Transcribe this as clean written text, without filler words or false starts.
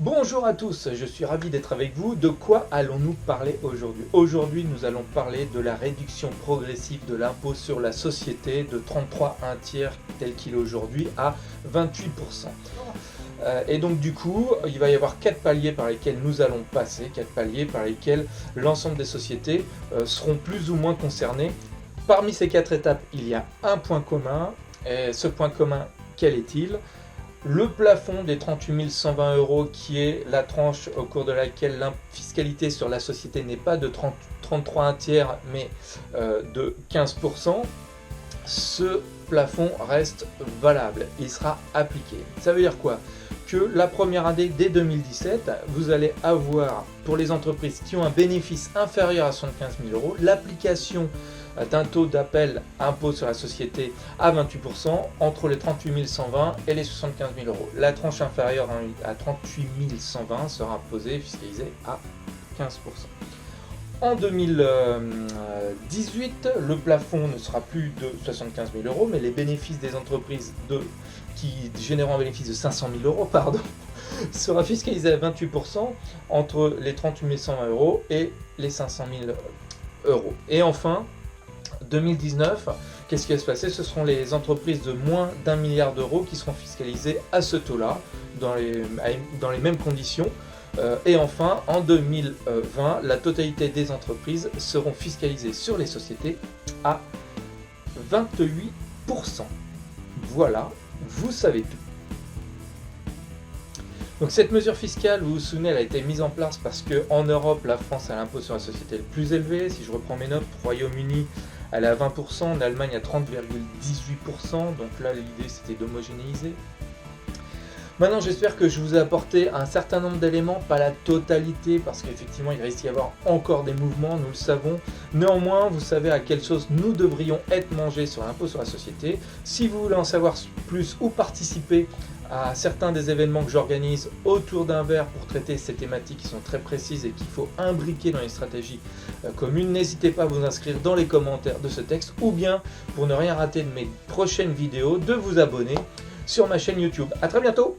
Bonjour à tous, je suis ravi d'être avec vous. De quoi allons-nous parler aujourd'hui? Aujourd'hui, nous allons parler de la réduction progressive de l'impôt sur la société de 33 1 tiers tel qu'il est aujourd'hui à 28%. Et donc du coup, il va y avoir 4 paliers par lesquels nous allons passer, 4 paliers par lesquels l'ensemble des sociétés seront plus ou moins concernées. Parmi ces 4 étapes, il y a un point commun. Et ce point commun, quel est-il? Le plafond des 38 120 euros, qui est la tranche au cours de laquelle la fiscalité sur la société n'est pas de 33 1 tiers, mais de 15%, ce plafond reste valable, il sera appliqué. Ça veut dire quoi? Que la première année, dès 2017, vous allez avoir, pour les entreprises qui ont un bénéfice inférieur à 75 000 euros, l'application d'un taux d'appel impôt sur la société à 28% entre les 38 120 et les 75 000 euros. La tranche inférieure à 38 120 sera imposée, fiscalisée à 15%. En 2018, le plafond ne sera plus de 75 000 euros, mais les bénéfices des entreprises qui génèrent un bénéfice de 500 000 euros sera fiscalisé à 28% entre les 38 120 euros et les 500 000 euros. Et enfin, 2019, qu'est-ce qui va se passer? Ce seront les entreprises de moins d'1 milliard d'euros qui seront fiscalisées à ce taux-là, dans les mêmes conditions. Et enfin, en 2020, la totalité des entreprises seront fiscalisées sur les sociétés à 28%. Voilà, vous savez tout. Donc cette mesure fiscale, vous vous souvenez, elle a été mise en place parce qu'en Europe, la France a l'impôt sur la société le plus élevé. Si je reprends mes notes, Royaume-Uni, elle est à 20%, en Allemagne à 30,18%. Donc là, l'idée, c'était d'homogénéiser. Maintenant, j'espère que je vous ai apporté un certain nombre d'éléments, pas la totalité, parce qu'effectivement, il risque d'y avoir encore des mouvements, nous le savons. Néanmoins, vous savez à quelle sauce nous devrions être mangés sur l'impôt sur la société. Si vous voulez en savoir plus ou participer à certains des événements que j'organise autour d'un verre pour traiter ces thématiques qui sont très précises et qu'il faut imbriquer dans les stratégies communes, n'hésitez pas à vous inscrire dans les commentaires de ce texte, ou bien, pour ne rien rater de mes prochaines vidéos, de vous abonner sur ma chaîne YouTube. A très bientôt!